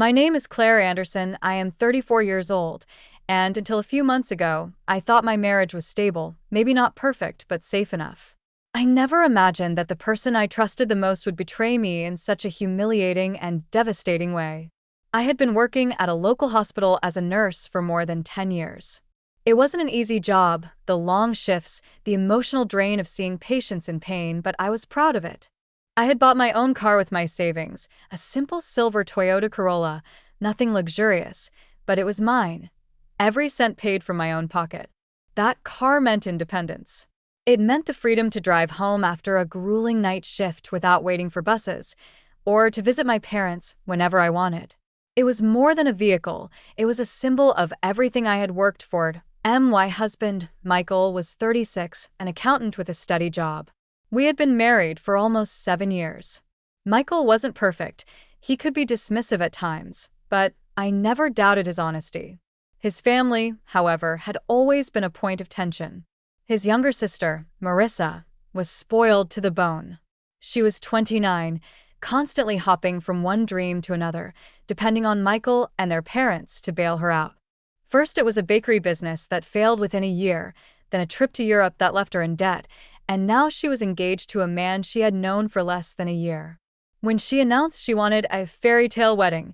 My name is Claire Anderson. I am 34 years old, and until a few months ago, I thought my marriage was stable, maybe not perfect, but safe enough. I never imagined that the person I trusted the most would betray me in such a humiliating and devastating way. I had been working at a local hospital as a nurse for more than 10 years. It wasn't an easy job, the long shifts, the emotional drain of seeing patients in pain, but I was proud of it. I had bought my own car with my savings, a simple silver Toyota Corolla, nothing luxurious, but it was mine. Every cent paid from my own pocket. That car meant independence. It meant the freedom to drive home after a grueling night shift without waiting for buses, or to visit my parents whenever I wanted. It was more than a vehicle, it was a symbol of everything I had worked for. My husband, Michael, was 36, an accountant with a steady job. We had been married for almost 7 years. Michael wasn't perfect. He could be dismissive at times, but I never doubted his honesty. His family, however, had always been a point of tension. His younger sister, Marissa, was spoiled to the bone. She was 29, constantly hopping from one dream to another, depending on Michael and their parents to bail her out. First, it was a bakery business that failed within a year, then a trip to Europe that left her in debt, and now she was engaged to a man she had known for less than a year. When she announced she wanted a fairytale wedding,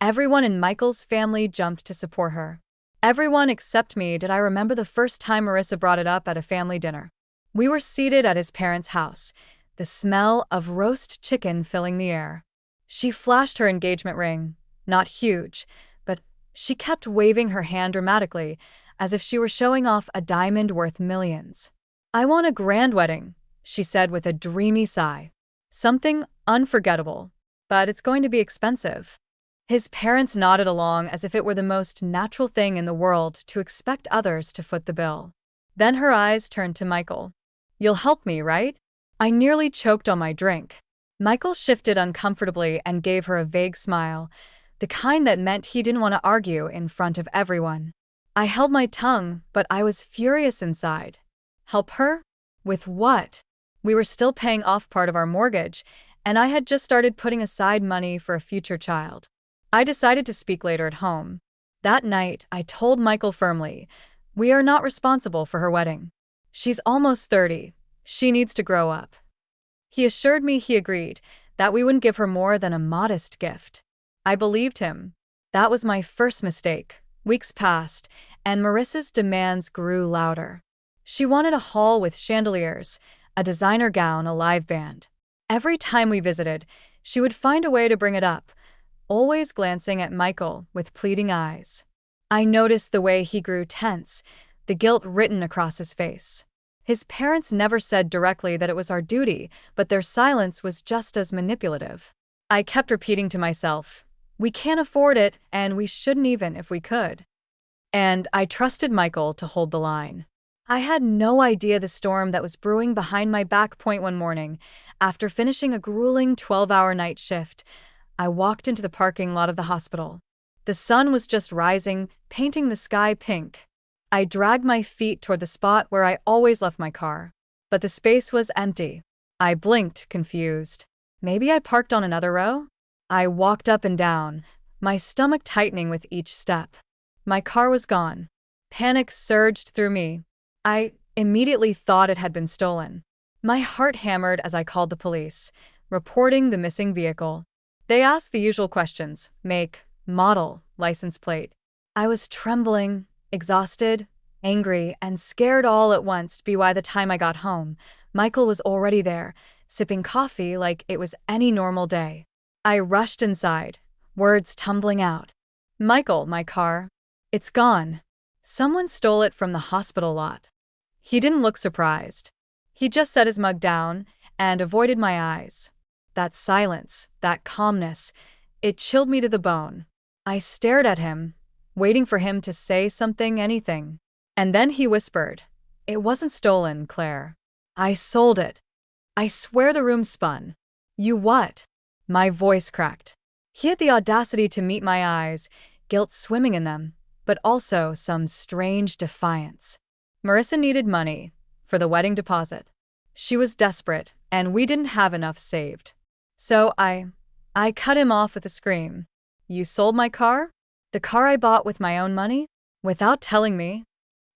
everyone in Michael's family jumped to support her. Everyone except me. Did I remember the first time Marissa brought it up at a family dinner? We were seated at his parents' house, the smell of roast chicken filling the air. She flashed her engagement ring, not huge, but she kept waving her hand dramatically, as if she were showing off a diamond worth millions. "I want a grand wedding," she said with a dreamy sigh. "Something unforgettable, but it's going to be expensive." His parents nodded along as if it were the most natural thing in the world to expect others to foot the bill. Then her eyes turned to Michael. "You'll help me, right?" I nearly choked on my drink. Michael shifted uncomfortably and gave her a vague smile, the kind that meant he didn't want to argue in front of everyone. I held my tongue, but I was furious inside. Help her? With what? We were still paying off part of our mortgage, and I had just started putting aside money for a future child. I decided to speak later at home. That night, I told Michael firmly, "We are not responsible for her wedding. She's almost 30. She needs to grow up." He assured me he agreed, that we wouldn't give her more than a modest gift. I believed him. That was my first mistake. Weeks passed, and Marissa's demands grew louder. She wanted a hall with chandeliers, a designer gown, a live band. Every time we visited, she would find a way to bring it up, always glancing at Michael with pleading eyes. I noticed the way he grew tense, the guilt written across his face. His parents never said directly that it was our duty, but their silence was just as manipulative. I kept repeating to myself, "We can't afford it, and we shouldn't even if we could." And I trusted Michael to hold the line. I had no idea the storm that was brewing behind my back. One morning, after finishing a grueling 12-hour night shift, I walked into the parking lot of the hospital. The sun was just rising, painting the sky pink. I dragged my feet toward the spot where I always left my car, but the space was empty. I blinked, confused. Maybe I parked on another row? I walked up and down, my stomach tightening with each step. My car was gone. Panic surged through me. I immediately thought it had been stolen. My heart hammered as I called the police, reporting the missing vehicle. They asked the usual questions: make, model, license plate. I was trembling, exhausted, angry, and scared all at once. By the time I got home, Michael was already there, sipping coffee like it was any normal day. I rushed inside, words tumbling out. "Michael, my car. It's gone. Someone stole it from the hospital lot." He didn't look surprised. He just set his mug down and avoided my eyes. That silence, that calmness, it chilled me to the bone. I stared at him, waiting for him to say something, anything. And then he whispered, "It wasn't stolen, Claire. I sold it." I swear the room spun. "You what?" My voice cracked. He had the audacity to meet my eyes, guilt swimming in them, but also some strange defiance. Marissa needed money for the wedding deposit. She was desperate, and we didn't have enough saved. So I cut him off with a scream. You sold my car? The car I bought with my own money? Without telling me?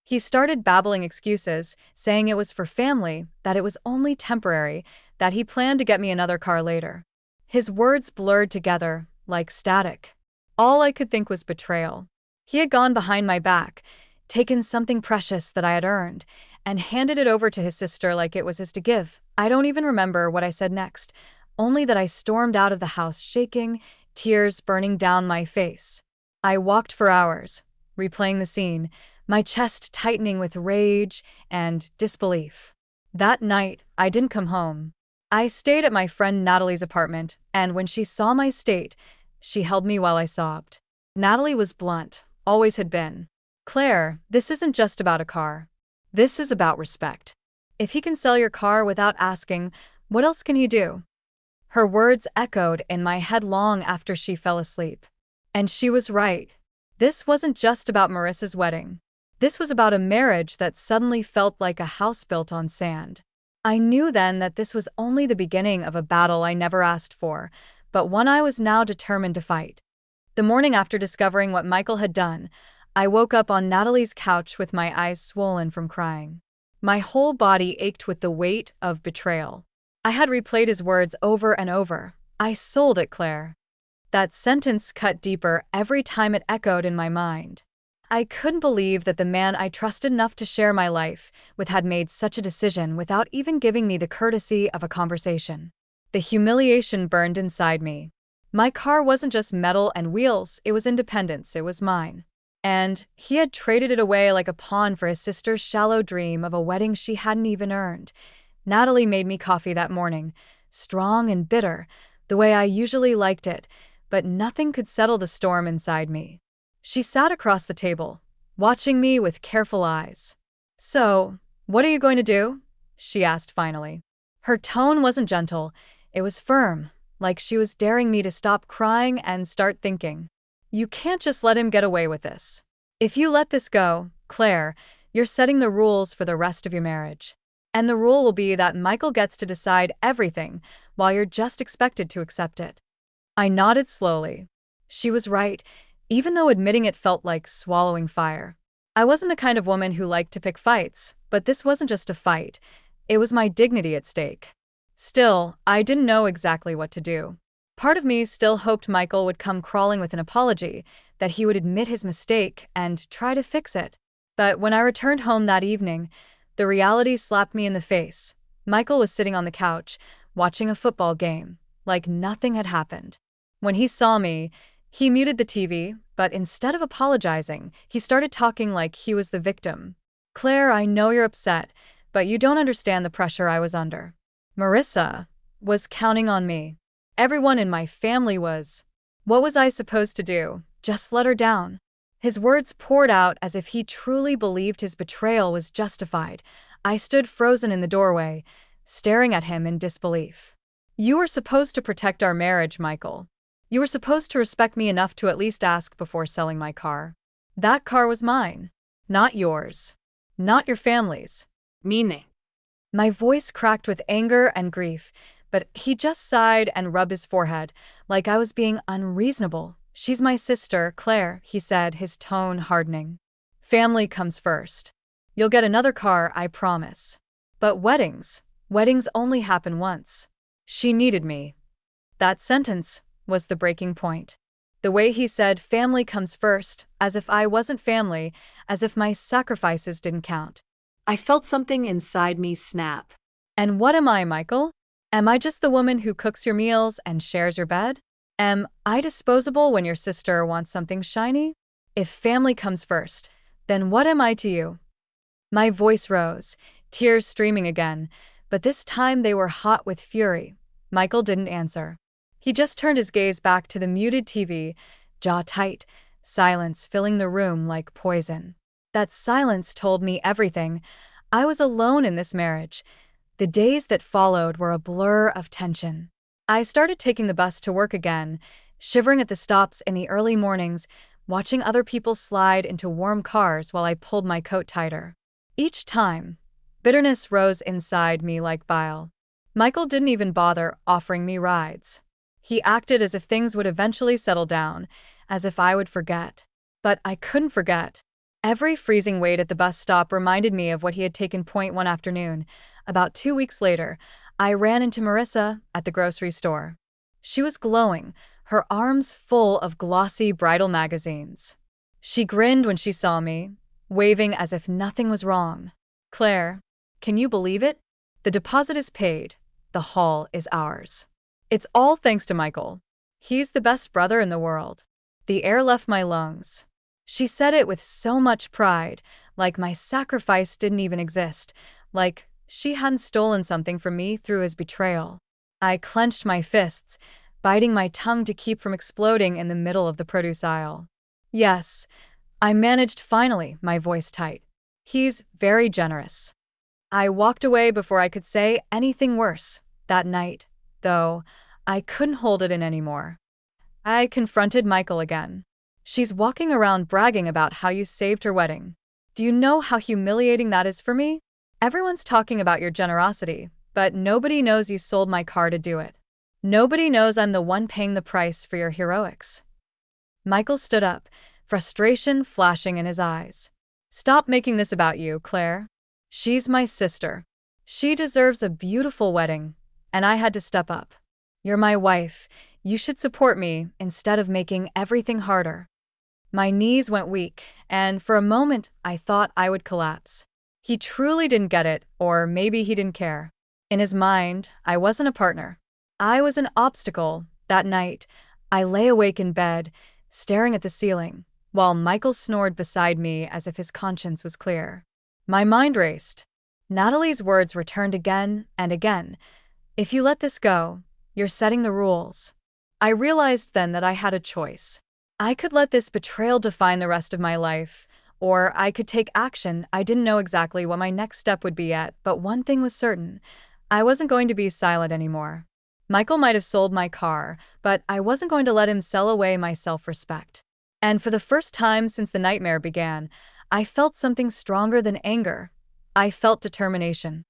He started babbling excuses, saying it was for family, that it was only temporary, that he planned to get me another car later. His words blurred together, like static. All I could think was betrayal. He had gone behind my back, taken something precious that I had earned, and handed it over to his sister like it was his to give. I don't even remember what I said next, only that I stormed out of the house shaking, tears burning down my face. I walked for hours, replaying the scene, my chest tightening with rage and disbelief. That night, I didn't come home. I stayed at my friend Natalie's apartment, and when she saw my state, she held me while I sobbed. Natalie was blunt, always had been. Claire, this isn't just about a car. This is about respect. If he can sell your car without asking, what else can he do? Her words echoed in my head long after she fell asleep. And she was right. This wasn't just about Marissa's wedding. This was about a marriage that suddenly felt like a house built on sand. I knew then that this was only the beginning of a battle I never asked for, but one I was now determined to fight. The morning after discovering what Michael had done, I woke up on Natalie's couch with my eyes swollen from crying. My whole body ached with the weight of betrayal. I had replayed his words over and over. I sold it, Claire. That sentence cut deeper every time it echoed in my mind. I couldn't believe that the man I trusted enough to share my life with had made such a decision without even giving me the courtesy of a conversation. The humiliation burned inside me. My car wasn't just metal and wheels, it was independence, it was mine. And he had traded it away like a pawn for his sister's shallow dream of a wedding she hadn't even earned. Natalie made me coffee that morning, strong and bitter, the way I usually liked it, but nothing could settle the storm inside me. She sat across the table, watching me with careful eyes. "So, what are you going to do?" she asked finally. Her tone wasn't gentle, it was firm, like she was daring me to stop crying and start thinking. "You can't just let him get away with this. If you let this go, Claire, you're setting the rules for the rest of your marriage. And the rule will be that Michael gets to decide everything, while you're just expected to accept it." I nodded slowly. She was right, even though admitting it felt like swallowing fire. I wasn't the kind of woman who liked to pick fights, but this wasn't just a fight. It was my dignity at stake. Still, I didn't know exactly what to do. Part of me still hoped Michael would come crawling with an apology, that he would admit his mistake and try to fix it. But when I returned home that evening, the reality slapped me in the face. Michael was sitting on the couch, watching a football game, like nothing had happened. When he saw me, he muted the TV, but instead of apologizing, he started talking like he was the victim. "Claire, I know you're upset, but you don't understand the pressure I was under. Marissa was counting on me. Everyone in my family was. What was I supposed to do? Just let her down?" His words poured out as if he truly believed his betrayal was justified. I stood frozen in the doorway, staring at him in disbelief. "You were supposed to protect our marriage, Michael. You were supposed to respect me enough to at least ask before selling my car. That car was mine, not yours, not your family's." Meaning? My voice cracked with anger and grief, but he just sighed and rubbed his forehead, like I was being unreasonable. "She's my sister, Claire," he said, his tone hardening. "Family comes first. You'll get another car, I promise. But weddings only happen once. She needed me." That sentence was the breaking point. The way he said family comes first, as if I wasn't family, as if my sacrifices didn't count. I felt something inside me snap. And what am I, Michael? Am I just the woman who cooks your meals and shares your bed? Am I disposable when your sister wants something shiny? If family comes first, then what am I to you? My voice rose, tears streaming again, but this time they were hot with fury. Michael didn't answer. He just turned his gaze back to the muted TV, jaw tight, silence filling the room like poison. That silence told me everything. I was alone in this marriage. The days that followed were a blur of tension. I started taking the bus to work again, shivering at the stops in the early mornings, watching other people slide into warm cars while I pulled my coat tighter. Each time, bitterness rose inside me like bile. Michael didn't even bother offering me rides. He acted as if things would eventually settle down, as if I would forget. But I couldn't forget. Every freezing wait at the bus stop reminded me of what he had taken point one afternoon. About 2 weeks later, I ran into Marissa at the grocery store. She was glowing, her arms full of glossy bridal magazines. She grinned when she saw me, waving as if nothing was wrong. "Claire, can you believe it? The deposit is paid. The haul is ours. It's all thanks to Michael. He's the best brother in the world." The air left my lungs. She said it with so much pride, like my sacrifice didn't even exist, like she hadn't stolen something from me through his betrayal. I clenched my fists, biting my tongue to keep from exploding in the middle of the produce aisle. "Yes," I managed finally, my voice tight. "He's very generous." I walked away before I could say anything worse. That night, though, I couldn't hold it in anymore. I confronted Michael again. "She's walking around bragging about how you saved her wedding. Do you know how humiliating that is for me? Everyone's talking about your generosity, but nobody knows you sold my car to do it. Nobody knows I'm the one paying the price for your heroics." Michael stood up, frustration flashing in his eyes. "Stop making this about you, Claire. She's my sister. She deserves a beautiful wedding, and I had to step up. You're my wife. You should support me instead of making everything harder." My knees went weak, and for a moment I thought I would collapse. He truly didn't get it, or maybe he didn't care. In his mind, I wasn't a partner. I was an obstacle. That night, I lay awake in bed, staring at the ceiling, while Michael snored beside me as if his conscience was clear. My mind raced. Natalie's words returned again and again. "If you let this go, you're setting the rules." I realized then that I had a choice. I could let this betrayal define the rest of my life, or I could take action. I didn't know exactly what my next step would be yet, but one thing was certain. I wasn't going to be silent anymore. Michael might have sold my car, but I wasn't going to let him sell away my self-respect. And for the first time since the nightmare began, I felt something stronger than anger. I felt determination.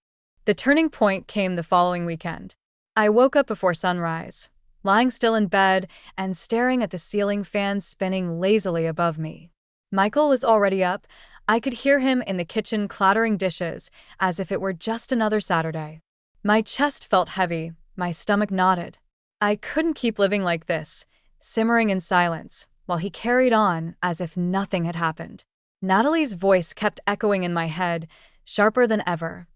The turning point came the following weekend. I woke up before sunrise, lying still in bed and staring at the ceiling fan spinning lazily above me. Michael was already up. I could hear him in the kitchen clattering dishes, as if it were just another Saturday. My chest felt heavy, my stomach knotted. I couldn't keep living like this, simmering in silence, while he carried on as if nothing had happened. Natalie's voice kept echoing in my head, sharper than ever.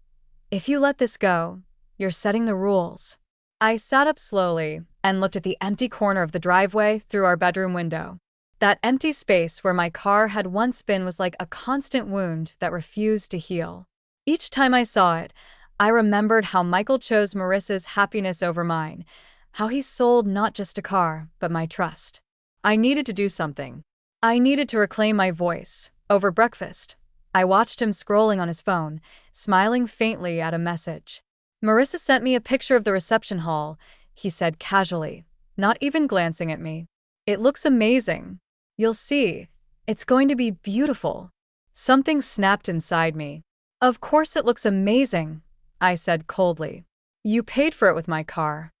"If you let this go, you're setting the rules." I sat up slowly and looked at the empty corner of the driveway through our bedroom window. That empty space where my car had once been was like a constant wound that refused to heal. Each time I saw it, I remembered how Michael chose Marissa's happiness over mine, how he sold not just a car, but my trust. I needed to do something. I needed to reclaim my voice. Over breakfast, I watched him scrolling on his phone, smiling faintly at a message. "Marissa sent me a picture of the reception hall," he said casually, not even glancing at me. "It looks amazing. You'll see. It's going to be beautiful." Something snapped inside me. "Of course it looks amazing," I said coldly. "You paid for it with my car."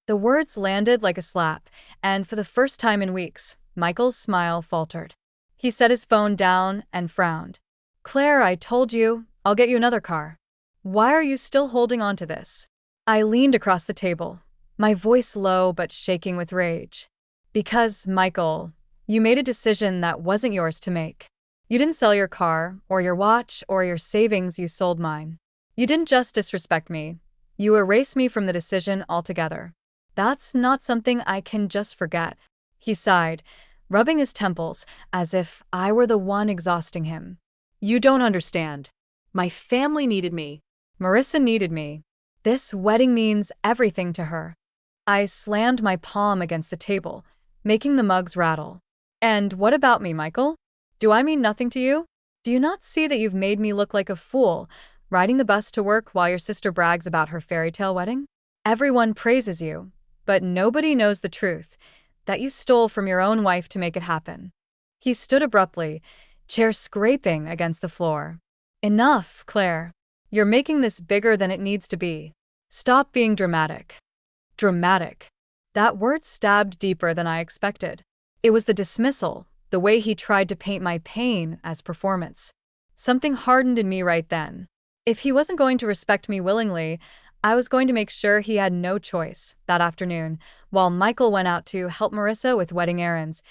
The words landed like a slap, and for the first time in weeks, Michael's smile faltered. He set his phone down and frowned. "Claire, I told you, I'll get you another car. Why are you still holding on to this?" I leaned across the table, my voice low but shaking with rage. "Because, Michael, you made a decision that wasn't yours to make. You didn't sell your car, or your watch, or your savings, you sold mine. You didn't just disrespect me, you erased me from the decision altogether. That's not something I can just forget." He sighed, rubbing his temples as if I were the one exhausting him. "You don't understand. My family needed me." Marissa needed me. This wedding means everything to her. I slammed my palm against the table, making the mugs rattle. "And what about me, Michael? Do I mean nothing to you? Do you not see that you've made me look like a fool, riding the bus to work while your sister brags about her fairytale wedding? Everyone praises you, but nobody knows the truth, that you stole from your own wife to make it happen." He stood abruptly, chair scraping against the floor. "Enough, Claire. You're making this bigger than it needs to be. Stop being dramatic." Dramatic. That word stabbed deeper than I expected. It was the dismissal, the way he tried to paint my pain as performance. Something hardened in me right then. If he wasn't going to respect me willingly, I was going to make sure he had no choice. That afternoon, while Michael went out to help Marissa with wedding errands,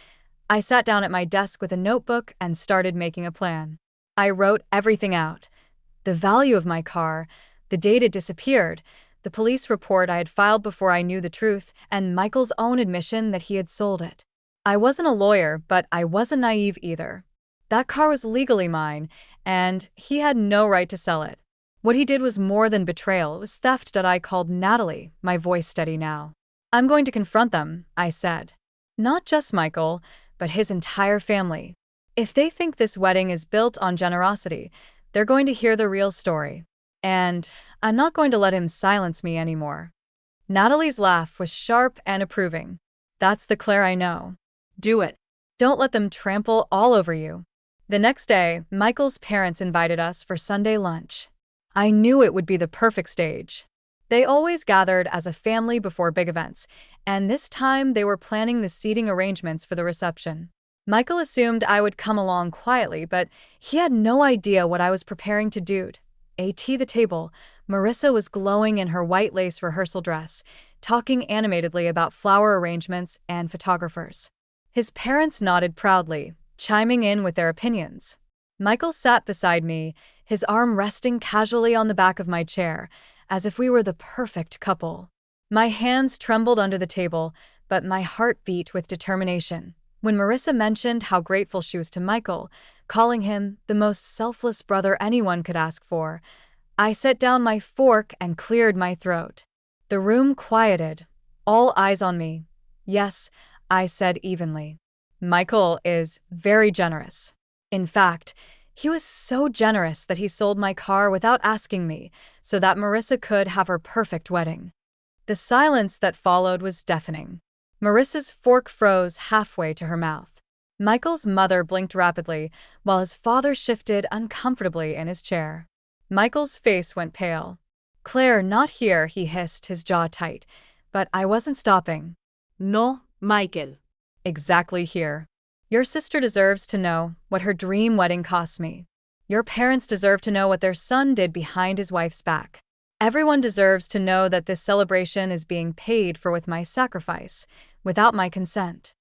I sat down at my desk with a notebook and started making a plan. I wrote everything out: the value of my car, the date it disappeared, the police report I had filed before I knew the truth, and Michael's own admission that he had sold it. I wasn't a lawyer, but I wasn't naive either. That car was legally mine, and he had no right to sell it. What he did was more than betrayal, it was theft. I called Natalie, my voice steady now. I'm going to confront them, I said. Not just Michael, but his entire family. If they think this wedding is built on generosity, they're going to hear the real story. And I'm not going to let him silence me anymore. Natalie's laugh was sharp and approving. That's the Claire I know. Do it. Don't let them trample all over you. The next day, Michael's parents invited us for Sunday lunch. I knew it would be the perfect stage. They always gathered as a family before big events, and this time they were planning the seating arrangements for the reception. Michael assumed I would come along quietly, but he had no idea what I was preparing to do. At the table, Marissa was glowing in her white lace rehearsal dress, talking animatedly about flower arrangements and photographers. His parents nodded proudly, chiming in with their opinions. Michael sat beside me, his arm resting casually on the back of my chair, as if we were the perfect couple. My hands trembled under the table, but my heart beat with determination. When Marissa mentioned how grateful she was to Michael, calling him the most selfless brother anyone could ask for, I set down my fork and cleared my throat. The room quieted, all eyes on me. Yes, I said evenly. Michael is very generous. In fact, he was so generous that he sold my car without asking me, so that Marissa could have her perfect wedding. The silence that followed was deafening. Marissa's fork froze halfway to her mouth. Michael's mother blinked rapidly, while his father shifted uncomfortably in his chair. Michael's face went pale. Claire, not here, he hissed, his jaw tight. But I wasn't stopping. No, Michael. Exactly here. Your sister deserves to know what her dream wedding cost me. Your parents deserve to know what their son did behind his wife's back. Everyone deserves to know that this celebration is being paid for with my sacrifice, without my consent.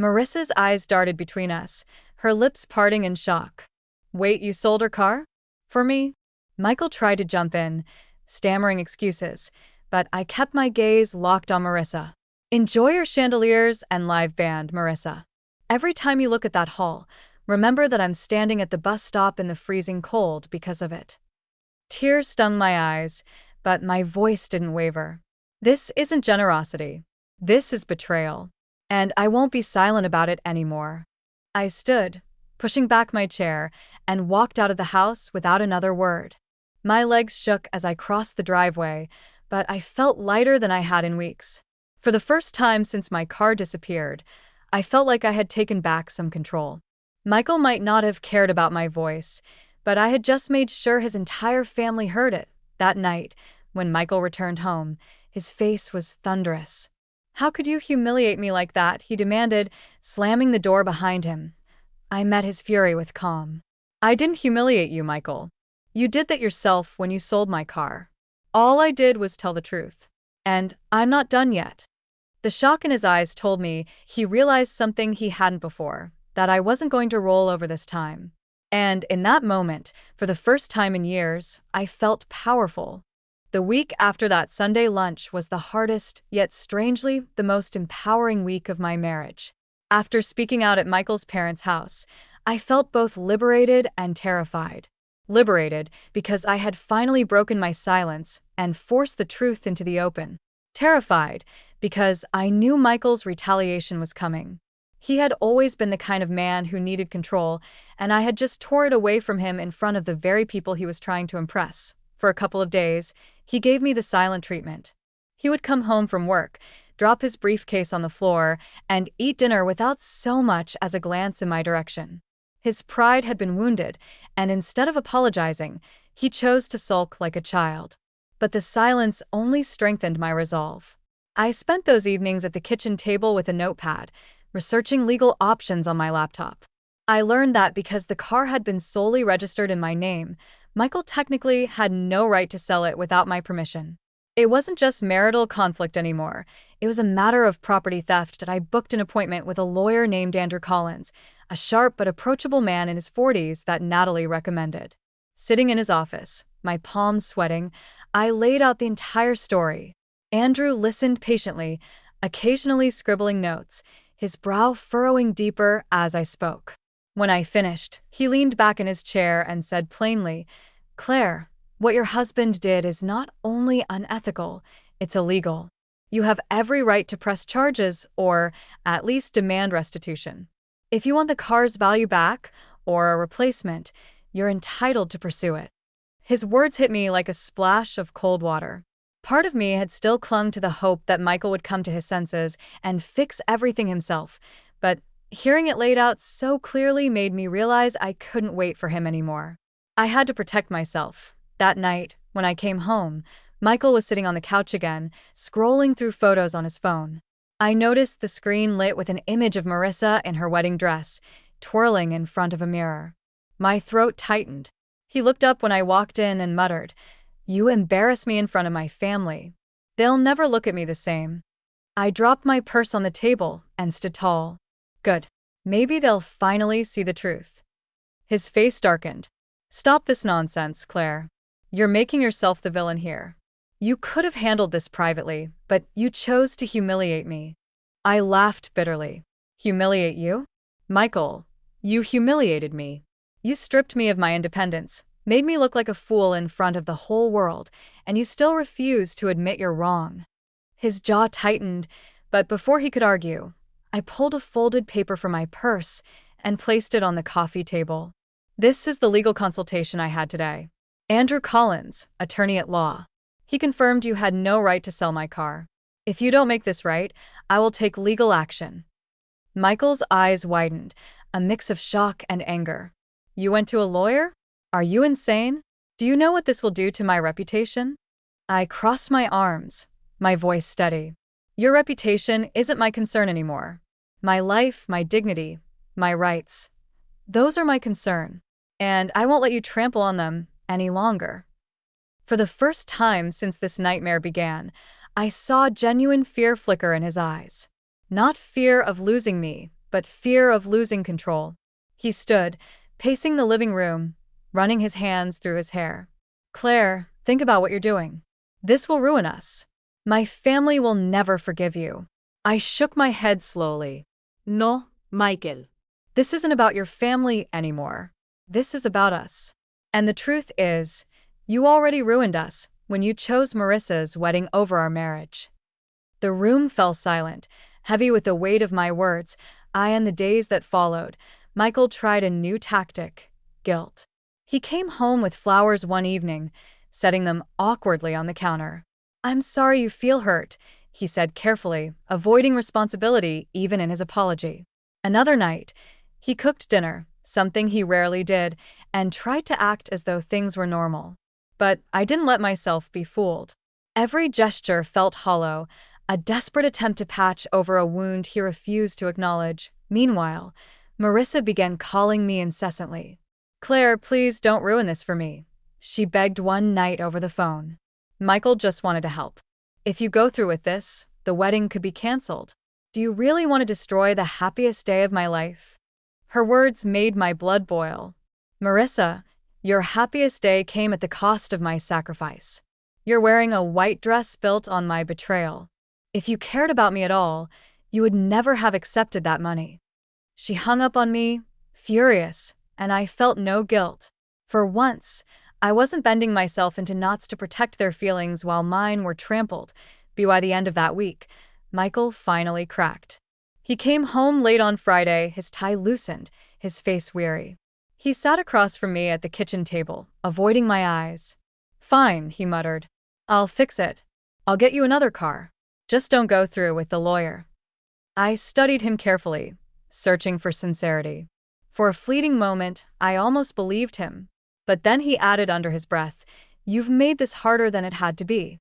Marissa's eyes darted between us, her lips parting in shock. Wait, you sold her car? For me? Michael tried to jump in, stammering excuses, but I kept my gaze locked on Marissa. Enjoy your chandeliers and live band, Marissa. Every time you look at that hall, remember that I'm standing at the bus stop in the freezing cold because of it. Tears stung my eyes, but my voice didn't waver. This isn't generosity. This is betrayal. And I won't be silent about it anymore. I stood, pushing back my chair, and walked out of the house without another word. My legs shook as I crossed the driveway, but I felt lighter than I had in weeks. For the first time since my car disappeared, I felt like I had taken back some control. Michael might not have cared about my voice, but I had just made sure his entire family heard it. That night, when Michael returned home, his face was thunderous. How could you humiliate me like that? He demanded, slamming the door behind him. I met his fury with calm. I didn't humiliate you, Michael. You did that yourself when you sold my car. All I did was tell the truth. And I'm not done yet. The shock in his eyes told me he realized something he hadn't before, that I wasn't going to roll over this time. And in that moment, for the first time in years, I felt powerful. The week after that Sunday lunch was the hardest, yet strangely, the most empowering week of my marriage. After speaking out at Michael's parents' house, I felt both liberated and terrified. Liberated because I had finally broken my silence and forced the truth into the open. Terrified because I knew Michael's retaliation was coming. He had always been the kind of man who needed control, and I had just tore it away from him in front of the very people he was trying to impress. For a couple of days, he gave me the silent treatment. He would come home from work, drop his briefcase on the floor, and eat dinner without so much as a glance in my direction. His pride had been wounded, and instead of apologizing, he chose to sulk like a child. But the silence only strengthened my resolve. I spent those evenings at the kitchen table with a notepad, researching legal options on my laptop. I learned that because the car had been solely registered in my name, Michael technically had no right to sell it without my permission. It wasn't just marital conflict anymore. It was a matter of property theft that I booked an appointment with a lawyer named Andrew Collins, a sharp but approachable man in his 40s that Natalie recommended. Sitting in his office, my palms sweating, I laid out the entire story. Andrew listened patiently, occasionally scribbling notes, his brow furrowing deeper as I spoke. When I finished, he leaned back in his chair and said plainly, "Claire, what your husband did is not only unethical, it's illegal. You have every right to press charges or, at least, demand restitution. If you want the car's value back, or a replacement, you're entitled to pursue it." His words hit me like a splash of cold water. Part of me had still clung to the hope that Michael would come to his senses and fix everything himself, but hearing it laid out so clearly made me realize I couldn't wait for him anymore. I had to protect myself. That night, when I came home, Michael was sitting on the couch again, scrolling through photos on his phone. I noticed the screen lit with an image of Marissa in her wedding dress, twirling in front of a mirror. My throat tightened. He looked up when I walked in and muttered, "You embarrass me in front of my family. They'll never look at me the same." I dropped my purse on the table and stood tall. Good. Maybe they'll finally see the truth. His face darkened. "Stop this nonsense, Claire. You're making yourself the villain here. You could have handled this privately, but you chose to humiliate me." I laughed bitterly. "Humiliate you? Michael, you humiliated me. You stripped me of my independence, made me look like a fool in front of the whole world, and you still refuse to admit you're wrong." His jaw tightened, but before he could argue, I pulled a folded paper from my purse and placed it on the coffee table. "This is the legal consultation I had today. Andrew Collins, attorney at law. He confirmed you had no right to sell my car. If you don't make this right, I will take legal action." Michael's eyes widened, a mix of shock and anger. "You went to a lawyer? Are you insane? Do you know what this will do to my reputation?" I crossed my arms, my voice steady. "Your reputation isn't my concern anymore. My life, my dignity, my rights. Those are my concern. And I won't let you trample on them any longer." For the first time since this nightmare began, I saw genuine fear flicker in his eyes. Not fear of losing me, but fear of losing control. He stood, pacing the living room, running his hands through his hair. "Claire, think about what you're doing. This will ruin us. My family will never forgive you." I shook my head slowly. No, Michael. "This isn't about your family anymore. This is about us. And the truth is, you already ruined us when you chose Marissa's wedding over our marriage." The room fell silent, heavy with the weight of my words. In the days that followed, Michael tried a new tactic: guilt. He came home with flowers one evening, setting them awkwardly on the counter. "I'm sorry you feel hurt," he said carefully, avoiding responsibility even in his apology. Another night, he cooked dinner, something he rarely did, and tried to act as though things were normal. But I didn't let myself be fooled. Every gesture felt hollow, a desperate attempt to patch over a wound he refused to acknowledge. Meanwhile, Marissa began calling me incessantly. "Claire, please don't ruin this for me," she begged one night over the phone. "Michael just wanted to help. If you go through with this, the wedding could be canceled. Do you really want to destroy the happiest day of my life?" Her words made my blood boil. "Marissa, your happiest day came at the cost of my sacrifice. You're wearing a white dress built on my betrayal. If you cared about me at all, you would never have accepted that money." She hung up on me, furious, and I felt no guilt. For once, I wasn't bending myself into knots to protect their feelings while mine were trampled. By the end of that week, Michael finally cracked. He came home late on Friday, his tie loosened, his face weary. He sat across from me at the kitchen table, avoiding my eyes. "Fine," he muttered. "I'll fix it. I'll get you another car. Just don't go through with the lawyer." I studied him carefully, searching for sincerity. For a fleeting moment, I almost believed him. But then he added under his breath, "You've made this harder than it had to be."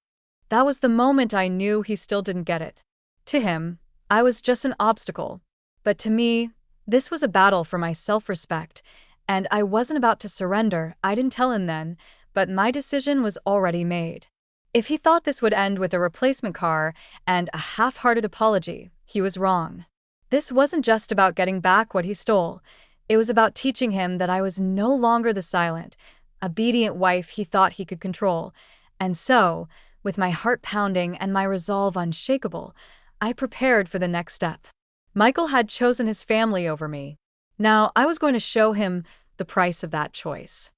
That was the moment I knew he still didn't get it. To him, I was just an obstacle. But to me, this was a battle for my self-respect, and I wasn't about to surrender. I didn't tell him then, but my decision was already made. If he thought this would end with a replacement car and a half-hearted apology, he was wrong. This wasn't just about getting back what he stole. It was about teaching him that I was no longer the silent, obedient wife he thought he could control. And so, with my heart pounding and my resolve unshakable, I prepared for the next step. Michael had chosen his family over me. Now, I was going to show him the price of that choice.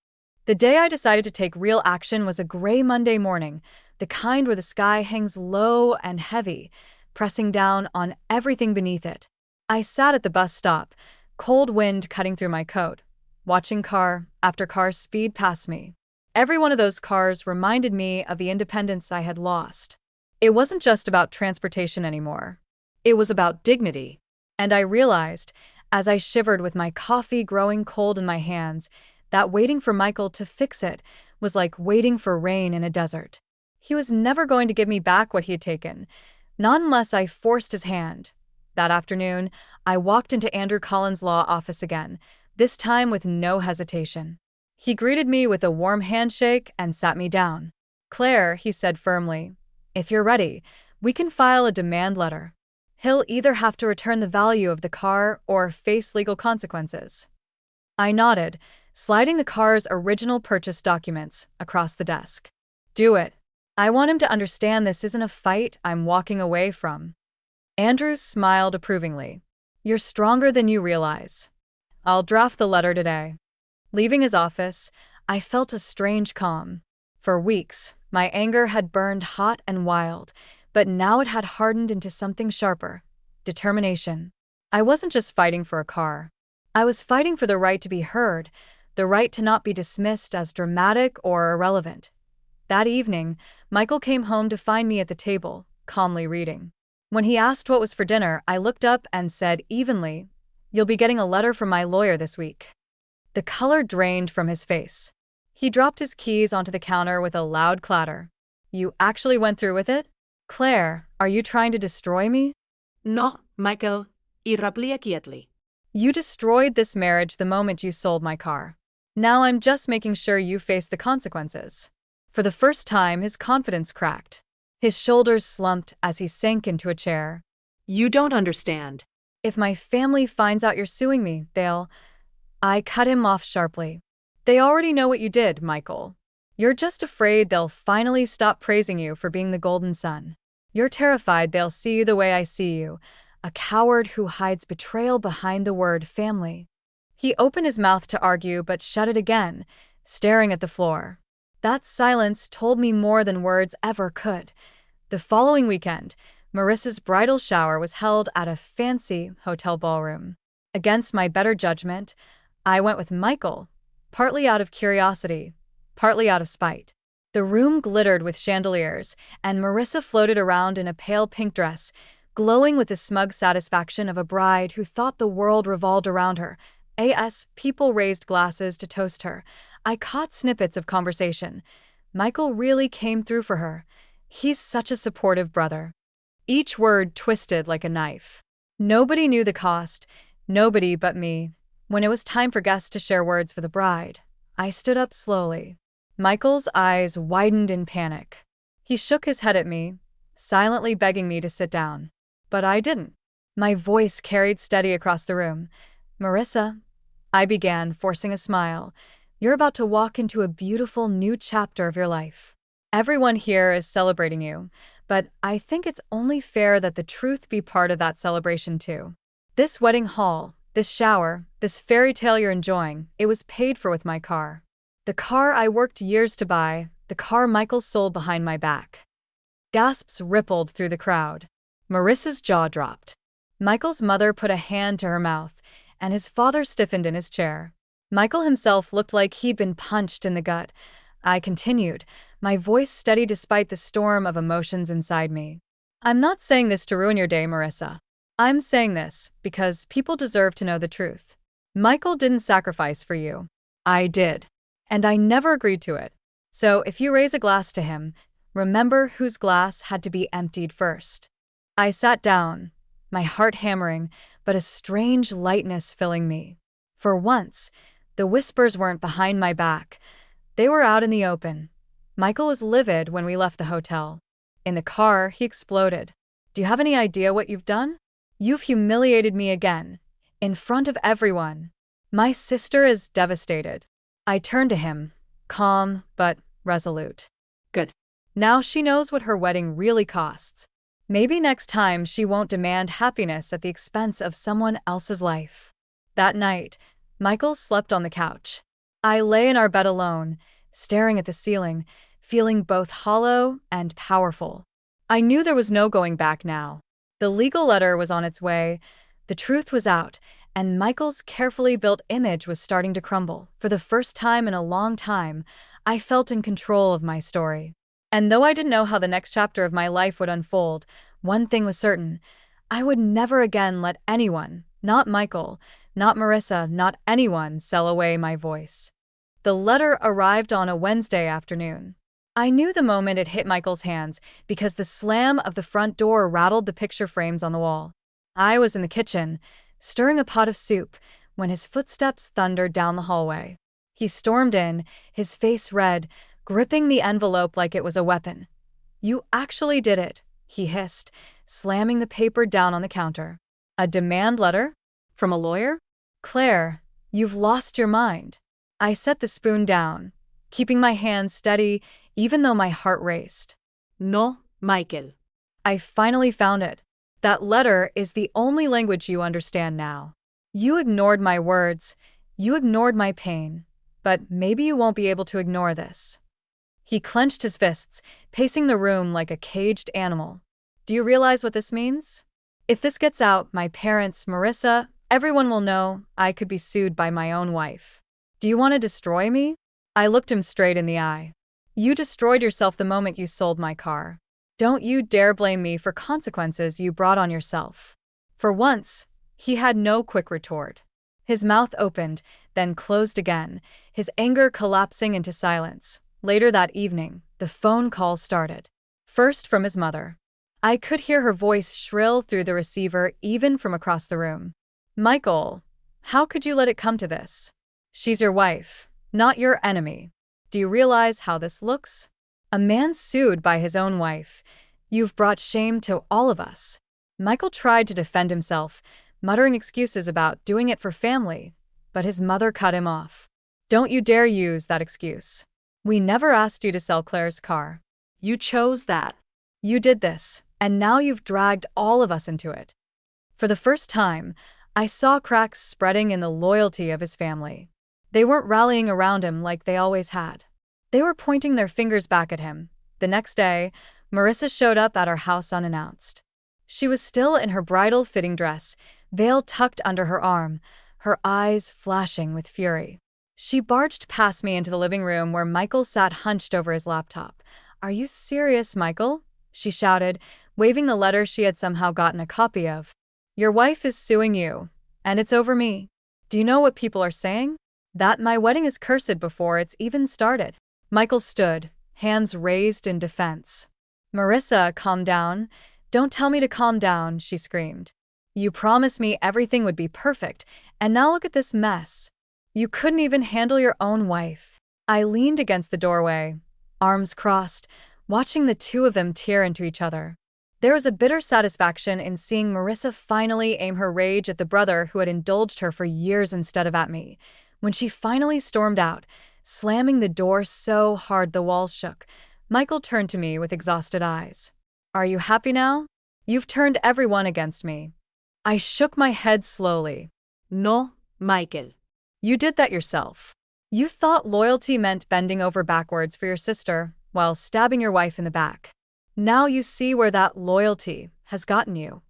The day I decided to take real action was a gray Monday morning, the kind where the sky hangs low and heavy, pressing down on everything beneath it. I sat at the bus stop, cold wind cutting through my coat, watching car after car speed past me. Every one of those cars reminded me of the independence I had lost. It wasn't just about transportation anymore. It was about dignity. And I realized, as I shivered with my coffee growing cold in my hands, that waiting for Michael to fix it was like waiting for rain in a desert. He was never going to give me back what he had taken, not unless I forced his hand. That afternoon, I walked into Andrew Collins' law office again, this time with no hesitation. He greeted me with a warm handshake and sat me down. "Claire," he said firmly, "if you're ready, we can file a demand letter. He'll either have to return the value of the car or face legal consequences." I nodded, sliding the car's original purchase documents across the desk. "Do it. I want him to understand this isn't a fight I'm walking away from." Andrew smiled approvingly. "You're stronger than you realize. I'll draft the letter today." Leaving his office, I felt a strange calm. For weeks, my anger had burned hot and wild, but now it had hardened into something sharper: determination. I wasn't just fighting for a car. I was fighting for the right to be heard, the right to not be dismissed as dramatic or irrelevant. That evening, Michael came home to find me at the table, calmly reading. When he asked what was for dinner, I looked up and said evenly, "You'll be getting a letter from my lawyer this week." The color drained from his face. He dropped his keys onto the counter with a loud clatter. "You actually went through with it? Claire, are you trying to destroy me?" No, Michael, irraplia quietly. "You destroyed this marriage the moment you sold my car. Now I'm just making sure you face the consequences." For the first time, his confidence cracked. His shoulders slumped as he sank into a chair. You don't understand. "If my family finds out you're suing me, they'll—" I cut him off sharply. "They already know what you did, Michael. You're just afraid they'll finally stop praising you for being the golden son. You're terrified they'll see you the way I see you, a coward who hides betrayal behind the word family." He opened his mouth to argue but shut it again, staring at the floor. That silence told me more than words ever could. The following weekend, Marissa's bridal shower was held at a fancy hotel ballroom. Against my better judgment, I went with Michael, partly out of curiosity, partly out of spite. The room glittered with chandeliers, and Marissa floated around in a pale pink dress, glowing with the smug satisfaction of a bride who thought the world revolved around her. As people raised glasses to toast her, I caught snippets of conversation. Michael really came through for her. He's such a supportive brother. Each word twisted like a knife. Nobody knew the cost, nobody but me. When it was time for guests to share words for the bride, I stood up slowly. Michael's eyes widened in panic. He shook his head at me, silently begging me to sit down. But I didn't. My voice carried steady across the room. "Marissa," I began, forcing a smile, "you're about to walk into a beautiful new chapter of your life. Everyone here is celebrating you, but I think it's only fair that the truth be part of that celebration too. This wedding hall, this shower, this fairy tale you're enjoying, it was paid for with my car. The car I worked years to buy, the car Michael sold behind my back." Gasps rippled through the crowd. Marissa's jaw dropped. Michael's mother put a hand to her mouth, and his father stiffened in his chair. Michael himself looked like he'd been punched in the gut. I continued, my voice steady despite the storm of emotions inside me. "I'm not saying this to ruin your day, Marissa. I'm saying this because people deserve to know the truth. Michael didn't sacrifice for you. I did. And I never agreed to it. So if you raise a glass to him, Remember whose glass had to be emptied first. I sat down, my heart hammering, but a strange lightness filling me. For once, the whispers weren't behind my back. They were out in the open. Michael was livid when we left the hotel. In the car, he exploded. Do you have any idea what you've done? You've humiliated me again, in front of everyone. My sister is devastated. I turned to him, calm but resolute. Good. Now she knows what her wedding really costs. Maybe next time she won't demand happiness at the expense of someone else's life. That night, Michael slept on the couch. I lay in our bed alone, staring at the ceiling, feeling both hollow and powerful. I knew there was no going back now. The legal letter was on its way, the truth was out, and Michael's carefully built image was starting to crumble. For the first time in a long time, I felt in control of my story. And though I didn't know how the next chapter of my life would unfold, one thing was certain: I would never again let anyone, not Michael, not Marissa, not anyone, sell away my voice. The letter arrived on a Wednesday afternoon. I knew the moment it hit Michael's hands because the slam of the front door rattled the picture frames on the wall. I was in the kitchen, stirring a pot of soup, when his footsteps thundered down the hallway. He stormed in, his face red, gripping the envelope like it was a weapon. "You actually did it," he hissed, slamming the paper down on the counter. "A demand letter? From a lawyer?" "Claire, you've lost your mind." I set the spoon down, keeping my hands steady even though my heart raced. No, Michael. I finally found it. That letter is the only language you understand now. You ignored my words, you ignored my pain, but maybe you won't be able to ignore this. He clenched his fists, pacing the room like a caged animal. Do you realize what this means? If this gets out, my parents, Marissa, everyone will know I could be sued by my own wife. Do you want to destroy me? I looked him straight in the eye. You destroyed yourself the moment you sold my car. Don't you dare blame me for consequences you brought on yourself. For once, he had no quick retort. His mouth opened, then closed again, his anger collapsing into silence. Later that evening, the phone call started. First from his mother. I could hear her voice shrill through the receiver even from across the room. "Michael, how could you let it come to this? She's your wife, not your enemy. Do you realize how this looks? A man sued by his own wife. You've brought shame to all of us." Michael tried to defend himself, muttering excuses about doing it for family, but his mother cut him off. "Don't you dare use that excuse. We never asked you to sell Claire's car. You chose that. You did this, and now you've dragged all of us into it." For the first time, I saw cracks spreading in the loyalty of his family. They weren't rallying around him like they always had. They were pointing their fingers back at him. The next day, Marissa showed up at our house unannounced. She was still in her bridal fitting dress, veil tucked under her arm, her eyes flashing with fury. She barged past me into the living room where Michael sat hunched over his laptop. "Are you serious, Michael?" she shouted, waving the letter she had somehow gotten a copy of. "Your wife is suing you, and it's over me. Do you know what people are saying? That my wedding is cursed before it's even started." Michael stood, hands raised in defense. "Marissa, calm down. Don't tell me to calm down," she screamed. "You promised me everything would be perfect, and now look at this mess. You couldn't even handle your own wife." I leaned against the doorway, arms crossed, watching the two of them tear into each other. There was a bitter satisfaction in seeing Marissa finally aim her rage at the brother who had indulged her for years instead of at me. When she finally stormed out, slamming the door so hard the walls shook, Michael turned to me with exhausted eyes. "Are you happy now? You've turned everyone against me." I shook my head slowly. No, Michael. "You did that yourself. You thought loyalty meant bending over backwards for your sister while stabbing your wife in the back. Now you see where that loyalty has gotten you."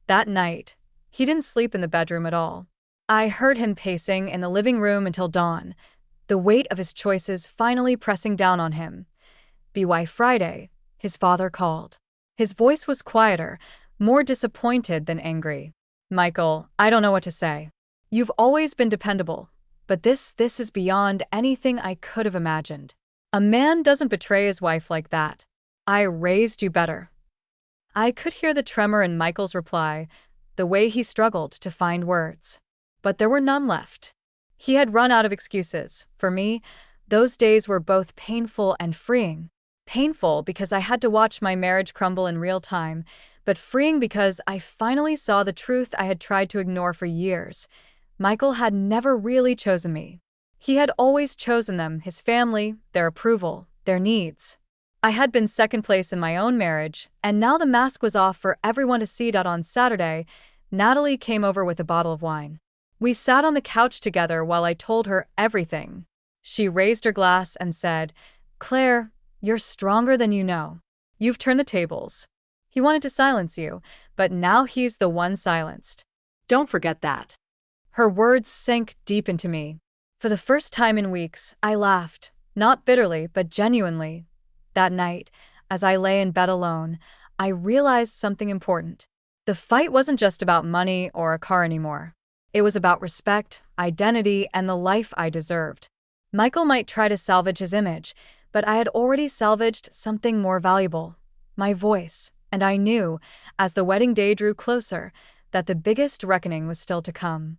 That night, he didn't sleep in the bedroom at all. I heard him pacing in the living room until dawn, the weight of his choices finally pressing down on him. "By Friday," his father called. His voice was quieter, more disappointed than angry. "Michael, I don't know what to say. You've always been dependable, but this is beyond anything I could have imagined. A man doesn't betray his wife like that." I raised you better. I could hear the tremor in Michael's reply, the way he struggled to find words. But there were none left. He had run out of excuses. For me, those days were both painful and freeing. Painful because I had to watch my marriage crumble in real time, but freeing because I finally saw the truth I had tried to ignore for years. Michael had never really chosen me. He had always chosen them, his family, their approval, their needs. I had been second place in my own marriage, and now the mask was off for everyone to see. On Saturday, Natalie came over with a bottle of wine. We sat on the couch together while I told her everything. She raised her glass and said, "Claire, you're stronger than you know. You've turned the tables. He wanted to silence you, but now he's the one silenced." Don't forget that. Her words sank deep into me. For the first time in weeks, I laughed, not bitterly, but genuinely. That night, as I lay in bed alone, I realized something important. The fight wasn't just about money or a car anymore. It was about respect, identity, and the life I deserved. Michael might try to salvage his image, but I had already salvaged something more valuable: my voice. And I knew, as the wedding day drew closer, that the biggest reckoning was still to come.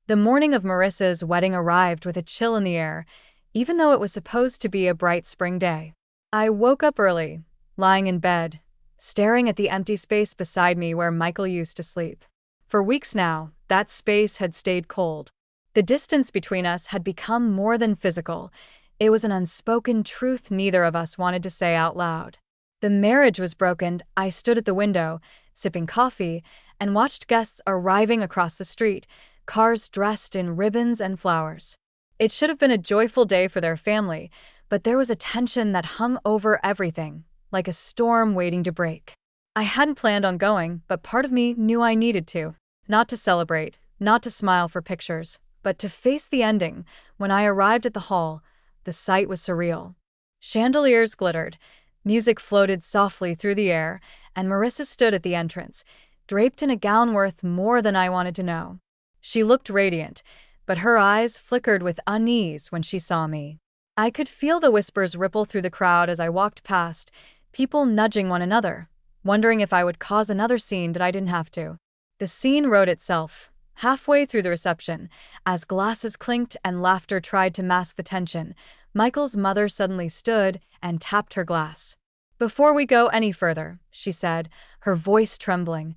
The morning of Marissa's wedding arrived with a chill in the air, even though it was supposed to be a bright spring day. I woke up early, lying in bed, staring at the empty space beside me where Michael used to sleep. For weeks now, that space had stayed cold. The distance between us had become more than physical. It was an unspoken truth neither of us wanted to say out loud. The marriage was broken. I stood at the window, sipping coffee, and watched guests arriving across the street, cars dressed in ribbons and flowers. It should have been a joyful day for their family, but there was a tension that hung over everything, like a storm waiting to break. I hadn't planned on going, but part of me knew I needed to. Not to celebrate, not to smile for pictures, but to face the ending. When I arrived at the hall, the sight was surreal. Chandeliers glittered, music floated softly through the air, and Marissa stood at the entrance, draped in a gown worth more than I wanted to know. She looked radiant, but her eyes flickered with unease when she saw me. I could feel the whispers ripple through the crowd as I walked past, people nudging one another, wondering if I would cause another scene that I didn't have to. The scene wrote itself. Halfway through the reception, as glasses clinked and laughter tried to mask the tension, Michael's mother suddenly stood and tapped her glass. "Before we go any further," she said, her voice trembling,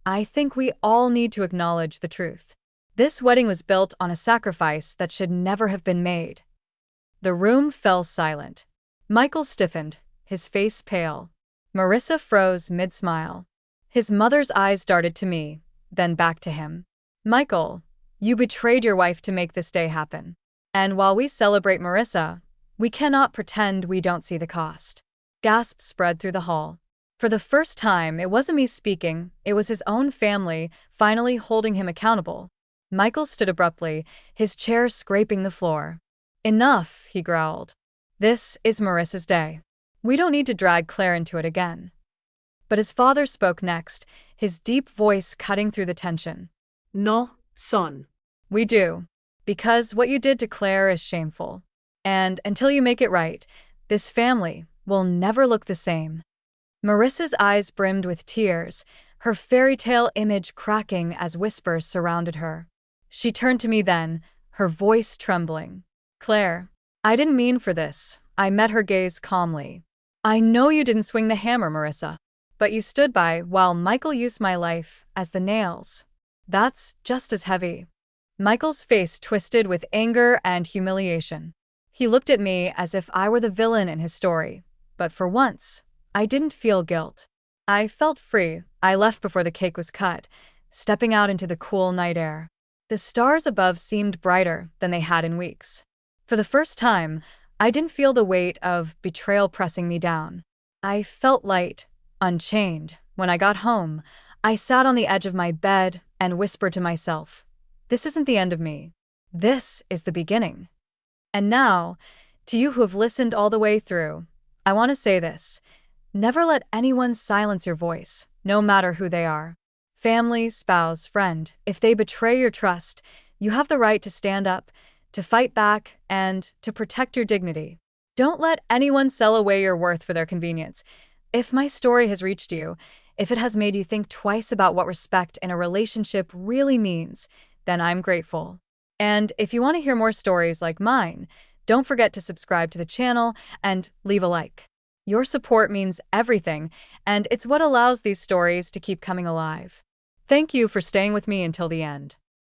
"I think we all need to acknowledge the truth. This wedding was built on a sacrifice that should never have been made." The room fell silent. Michael stiffened, his face pale. Marissa froze mid-smile. His mother's eyes darted to me, then back to him. "Michael, you betrayed your wife to make this day happen. And while we celebrate Marissa, we cannot pretend we don't see the cost." Gasps spread through the hall. For the first time, it wasn't me speaking, it was his own family finally holding him accountable. Michael stood abruptly, his chair scraping the floor. "Enough," he growled. "This is Marissa's day. We don't need to drag Claire into it again." But his father spoke next, his deep voice cutting through the tension. No, son. "We do. Because what you did to Claire is shameful. And until you make it right, this family will never look the same." Marissa's eyes brimmed with tears, her fairy tale image cracking as whispers surrounded her. She turned to me then, her voice trembling. "Claire, I didn't mean for this." I met her gaze calmly. "I know you didn't swing the hammer, Marissa. But you stood by while Michael used my life as the nails. That's just as heavy." Michael's face twisted with anger and humiliation. He looked at me as if I were the villain in his story. But for once, I didn't feel guilt. I felt free. I left before the cake was cut, stepping out into the cool night air. The stars above seemed brighter than they had in weeks. For the first time, I didn't feel the weight of betrayal pressing me down. I felt light, unchained. When I got home, I sat on the edge of my bed and whispered to myself, "This isn't the end of me. This is the beginning." And now, to you who have listened all the way through, I want to say this. Never let anyone silence your voice, no matter who they are. Family, spouse, friend, if they betray your trust, you have the right to stand up, to fight back, and to protect your dignity. Don't let anyone sell away your worth for their convenience. If my story has reached you, if it has made you think twice about what respect in a relationship really means, then I'm grateful. And if you want to hear more stories like mine, don't forget to subscribe to the channel and leave a like. Your support means everything, and it's what allows these stories to keep coming alive. Thank you for staying with me until the end.